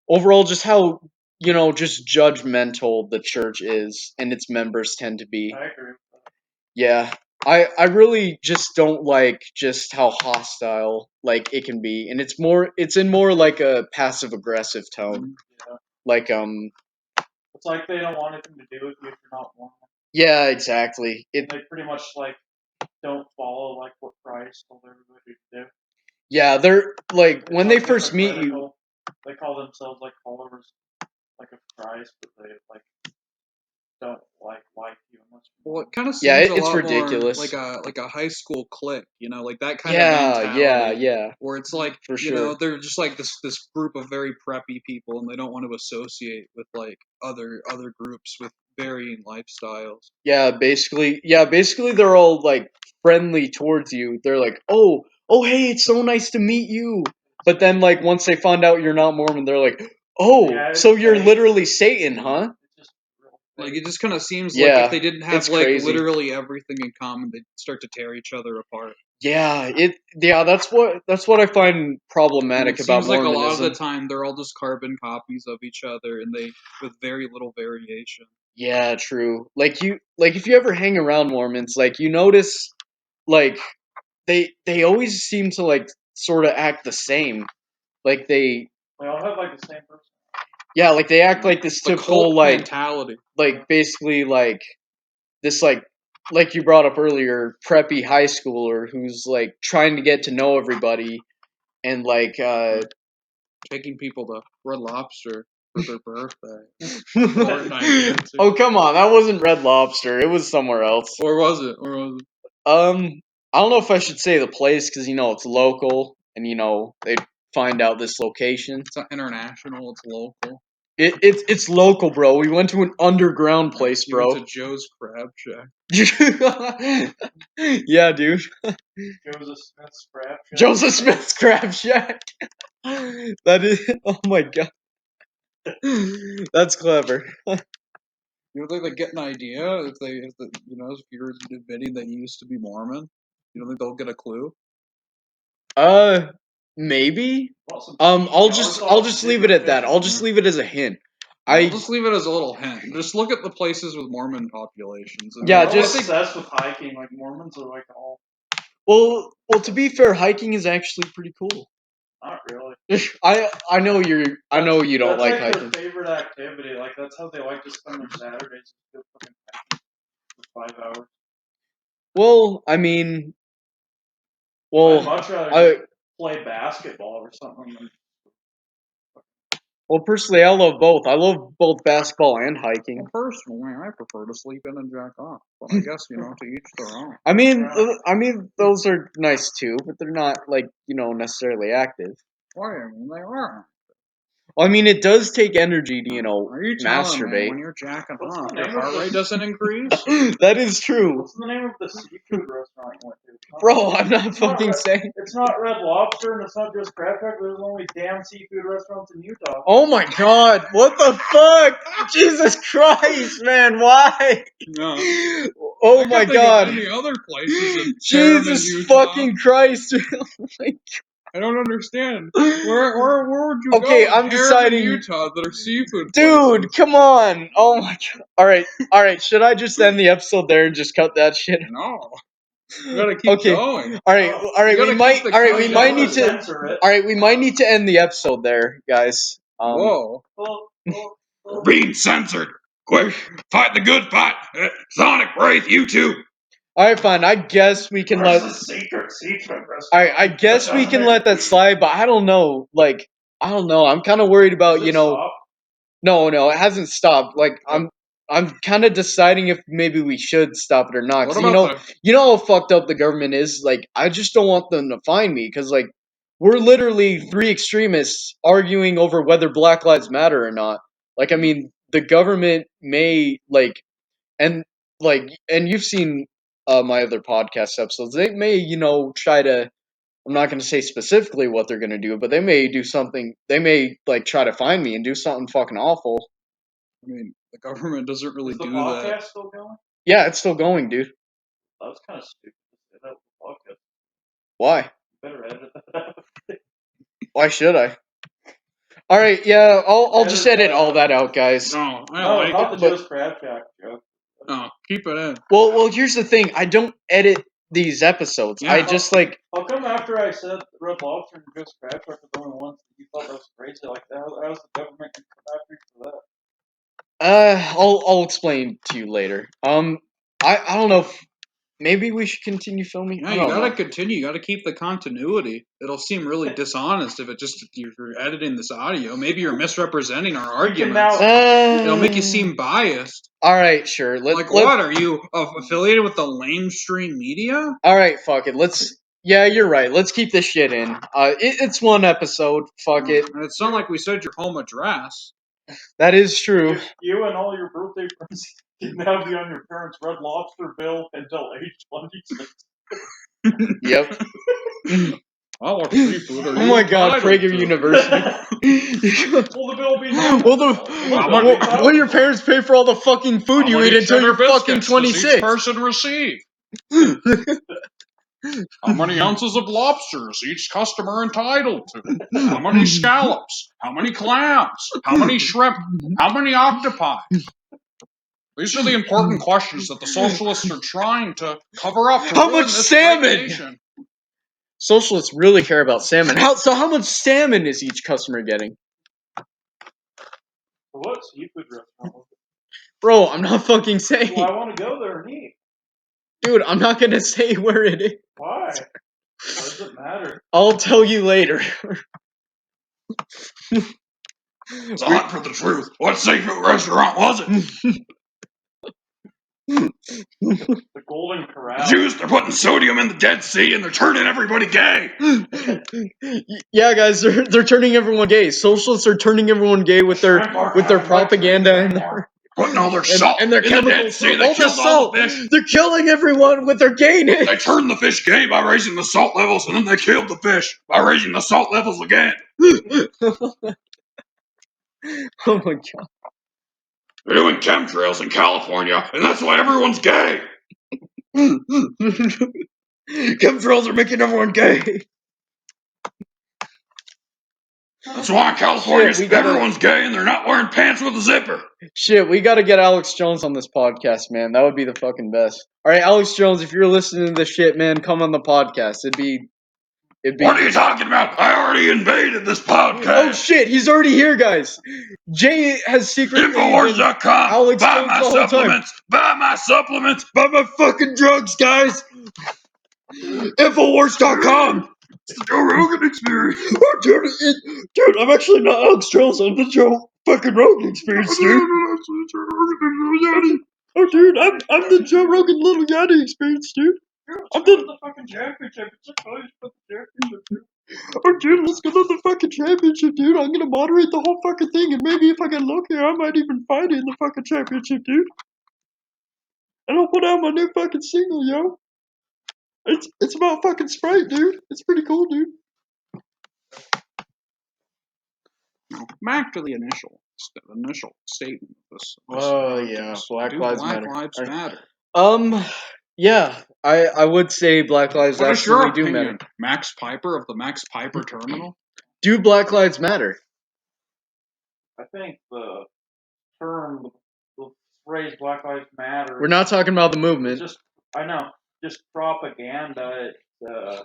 overall just how just judgmental the church is and its members tend to be. I agree with that. Yeah. I really just don't like just how hostile like it can be, and it's in more like a passive aggressive tone. Yeah. Like It's like they don't want anything to do with you if you're not Mormon. yeah, exactly. They pretty much like don't follow like what Christ told everybody to do. Yeah, they're like It's when like they first meet you. hypocritical. They call themselves like followers like of Christ, but they like don't like you unless you're Well, it kind of Yeah, seems a it's lot ridiculous. more like a high school clique, like that kind of Yeah, mentality. yeah, Where it's like, for sure. they're just like this group of very preppy people, and they don't want to associate with like other groups with varying lifestyles. Yeah, basically, they're all like friendly towards you. They're like, oh, hey, it's so nice to meet you. But then, like, once they find out you're not Mormon, they're like, oh, Yeah, it's so you're fake. literally Satan, huh? It's just real Like fake. it just kind of seems Yeah, like if they didn't have it's like crazy. literally everything in common, they'd start to tear each other apart. Yeah, that's what I find And problematic it about seems like a Mormonism. lot of the time they're all just carbon copies of each other, and they with very little variation. Yeah, true. Like if you ever hang around Mormons, like you notice like they always seem to like sort of act the same. Like They all have like the same person. yeah, like they act like this The typical cult mentality. like basically like this like you brought up earlier, preppy high schooler who's like trying to get to know everybody and like Taking people to Red Lobster for their birthday. Fortnite, oh come on, that wasn't Red Lobster. It was somewhere else. Or was it? Or was it? I don't know if I should say the place because it's local and they'd find out this location. It's not international. It's local. It's local, bro. We went to an underground place, You went bro. to Joe's Crab Shack. Yeah, dude. Joseph Smith's Crab Shack. Joseph Smith's Crab Shack. That is. Oh my god. That's clever. You don't think they get an idea if if you're admitting that you used to be Mormon? You don't think they'll get a clue? Maybe. Want some I'll $15 just off leave it at that. I'll Fishing? just leave it as a hint. I'll just leave it as a little hint. Just look at the places with Mormon populations. And Yeah, They're all just obsessed with hiking. Like Mormons are like all well. To be fair, hiking is actually pretty cool. not really. I know you don't like That's hiking. their favorite activity. Like that's how they like to spend their Saturdays. Go fucking hiking for 5 hours. Well, I mean, I'd much rather I play basketball or something. personally, I love both. I love both basketball and hiking. Well, personally, I prefer to sleep in and jack off. But I guess to each their own. I mean, those are nice too, but they're not like necessarily active. Why? I mean, they are. Well, I mean, it does take energy to Are you telling me masturbate. when you're jacking What's off, the your name of heart the- rate doesn't increase? That is true, What's the name of the seafood restaurant you went to? bro. I'm not It's not fucking Red- saying. It's not Red Lobster and it's not just Crab Shack. There's only damn seafood restaurants in Utah. Oh my god, what the fuck? Jesus Christ, man, why? No. Oh I my can think god. of many other places in Jesus Utah. fucking Christ. I don't understand. Where would you Okay, go I'm in deciding. Utah that are seafood Dude, places? come on. Oh my god. Alright, should I just end the episode there and just cut that shit? No. You gotta keep Okay. going. Alright, You we gotta might keep the alright, we content might need going. to Censor it. alright, we might need to end the episode there, guys. Whoa. Well, Being censored. Quick, fight the good fight. Sonic Wraith, YouTube. Alright, fine. I guess we can Where's let the secret restaurant? I guess we can let that slide, but I don't know. Like, I don't know. I'm kind of worried about, Does it stop? No, it hasn't stopped. Like, I'm I'm kind of deciding if maybe we should stop it or not. What 'Cause about you know how fucked up the government is. Like, I just don't want them to find me because, like, we're literally three extremists arguing over whether Black Lives Matter or not. Like, I mean, the government may and you've seen my other podcast episodes. They may, try to. I'm not going to say specifically what they're going to do, but they may do something. They may like try to find me and do something fucking awful. I mean, the government doesn't really Is the do podcast that. still going? Yeah, it's still going, dude. That was kind of stupid to say that with the podcast. Why? You better edit that out. Why should I? All right, yeah, I'll just edit all that out, guys. No, I No, like not it. the Just Crab Shack joke. No, keep it in. Well, here's the thing. I don't edit these episodes. I Yeah. just like How come after I said Red Lobster and Just Crab Shack were the only ones that you thought that was crazy like that? How's the government gonna come after you for that? I'll explain to you later. I don't know if maybe we should continue filming. Yeah, I you don't gotta know. continue. You gotta keep the continuity. It'll seem really dishonest if you're editing this audio. Maybe you're misrepresenting our arguments. now- It'll make you seem biased. All right, sure. What? Are you affiliated with the lamestream media? All right, fuck it. Yeah, you're right. Let's keep this shit in. It's one episode. Fuck it. And it's not like we said your home address. That is true. You and all your birthday friends can now be on your parents' Red Lobster bill until age 26. Yep. I watch seafood. Oh my god, Prager University. Will the bill be now? Will your parents pay for all the fucking food you eat until you're fucking 26? Each person receive. How many ounces of lobsters each customer entitled to? How many scallops? How many clams? How many shrimp? How many octopi? These are the important questions that the socialists are trying to cover up. How much salmon? Socialists really care about salmon. How much salmon is each customer getting? What seafood restaurant? Bro, I'm not fucking saying. Well, I want to go there and eat. Dude, I'm not gonna say where it is. Why? Why does it matter? I'll tell you later. It's hot for the truth. What seafood restaurant was it? The Golden Corral. The Jews, they're putting sodium in the Dead Sea and they're turning everybody gay. Yeah, guys, they're turning everyone gay. Socialists are turning everyone gay with their propaganda and their putting all their salt and their in the Dead chemicals. Sea. They killed all the fish. They're killing everyone with their gayness. They turned the fish gay by raising the salt levels, and then they killed the fish by raising the salt levels again. Oh my god. They're doing chemtrails in California, and that's why everyone's gay. Chemtrails are making everyone gay. That's why in California everyone's gay and they're not wearing pants with a zipper. Shit, we gotta get Alex Jones on this podcast, man. That would be the fucking best. Alright, Alex Jones, if you're listening to this shit, man, come on the podcast. It'd be What are you talking about? I already invaded this podcast. Oh shit, he's already here, guys. Jay has secretly Infowars.com. Alex Buy Jones my the whole supplements. Buy my supplements. Buy my fucking drugs, guys. Infowars.com. It's the Joe Rogan Experience. Oh, dude, I'm actually not Alex Jones. I'm the Joe fucking Rogan Experience, dude. Oh, dude, I'm the Joe Rogan Little Yachty Experience, dude. I'm the fucking championship. It's a place for the championship. Oh, dude, let's go to the fucking championship, dude. I'm gonna moderate the whole fucking thing, and maybe if I get lucky, I might even fight in the fucking championship, dude. And I'll put out my new fucking single, yo. It's about fucking Sprite, dude. It's pretty cool, dude. Back to the initial statement of this. Oh yeah, Black Lives Matter. Yeah, I would say Black Lives What is your absolutely do opinion, matter. Max Piper of the Max Piper Terminal? Do Black Lives matter? I think the term, the phrase Black Lives Matter. We're not talking about the movement. Just propaganda. It's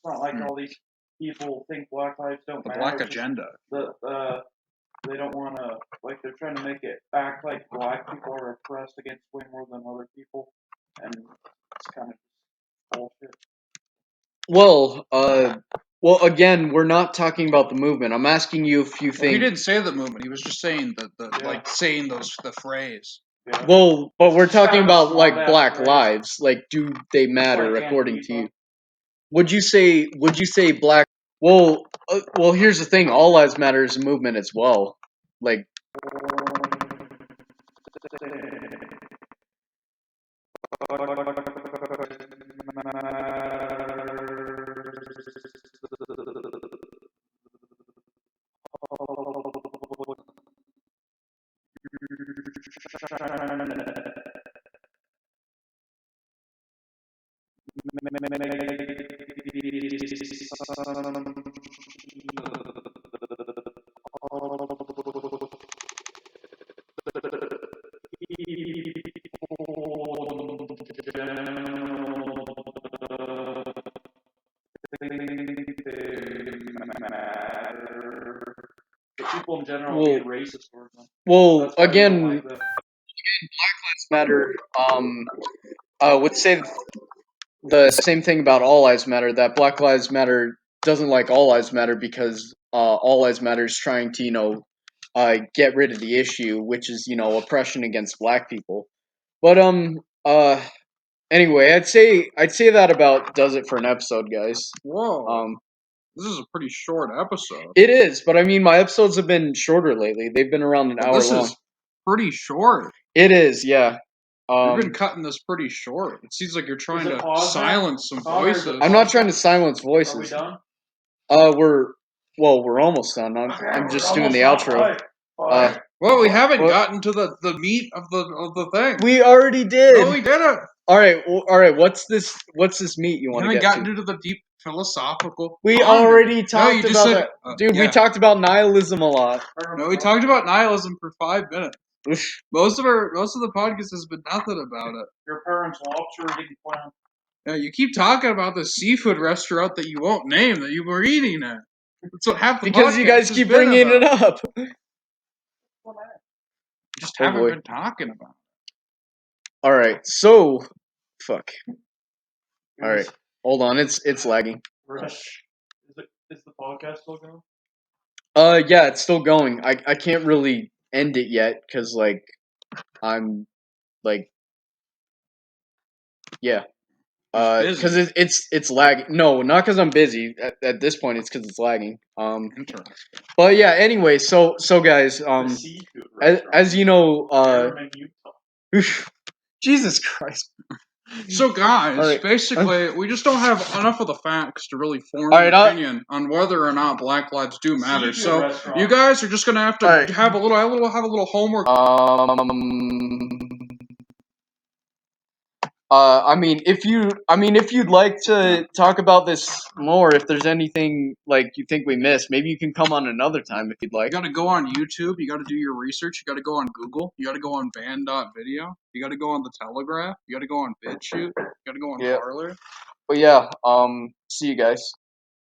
not like all these people think Black Lives don't matter. The Black Agenda. They don't want to, like, they're trying to make it act like black people are oppressed against way more than other people, and it's kind of bullshit. Well, Well, again, we're not talking about the movement. I'm asking you if you Well, he think. didn't say the movement. He was just saying Yeah. like saying the phrase. Yeah. Well, but we're It's just talking kind of a about like smart-ass black phrase. lives. Like, do they matter like according to Antifa. you? Would you say black? Well, here's the thing. All lives matter is a movement as well. Like, People in general Well- being racist towards them. well, That's why we don't again, like that. matter. Would say the same thing about all lives matter. That Black Lives Matter doesn't like all lives matter because all lives matter is trying to get rid of the issue, which is oppression against black people. But anyway, I'd say that about does it for an episode, guys. Whoa. This is a pretty short episode. It is, but I mean, my episodes have been shorter lately. They've been around an But hour this long. is pretty short. It is, yeah. You've been cutting this pretty short. It seems like you're trying Is it to pause now? silence some Pause or is it voices. I'm not trying to silence Are we voices. done? We're almost done. I'm just doing the outro. Well, we haven't What? gotten to the meat of the thing. We already did. No, we didn't. All right. What's this meat you We want to haven't get gotten to? into the deep philosophical. We pondering. already No, talked you just about said, that, dude. We yeah. talked about nihilism a lot. No, we talked about nihilism for 5 minutes. Most of the podcast has been nothing about it. Your parents' lobster eating plan. Yeah, you keep talking about the seafood restaurant that you won't name that you were eating at. That's what half the Because you podcast guys has keep been bringing it about. up. You just Oh, haven't boy. been talking about it. All right. So, fuck. All right. Hold on. It's lagging. Rush. Is the podcast still going? Yeah, it's still going. I can't really end it yet because like I'm like yeah. Because busy. it's lagging. No, not because I'm busy. At this point, it's because it's lagging. Interesting. But yeah. Anyway, so guys, The seafood as restaurant. you know, Harriman, Utah. Jesus Christ. So, guys, All right. basically, we just don't have enough of the facts to really form All an right, opinion on whether or not Black lives do matter. Seafood So, restaurant. you guys are just gonna have to All right. have a little homework. I mean, if you'd like to talk about this more, if there's anything like you think we missed, maybe you can come on another time if you'd You like. gotta go on YouTube. You gotta do your research. You gotta go on Google. You gotta go on Band.video. You gotta go on the Telegraph. You gotta go on BitChute. You gotta go on Yeah. Parler. But yeah, see you guys.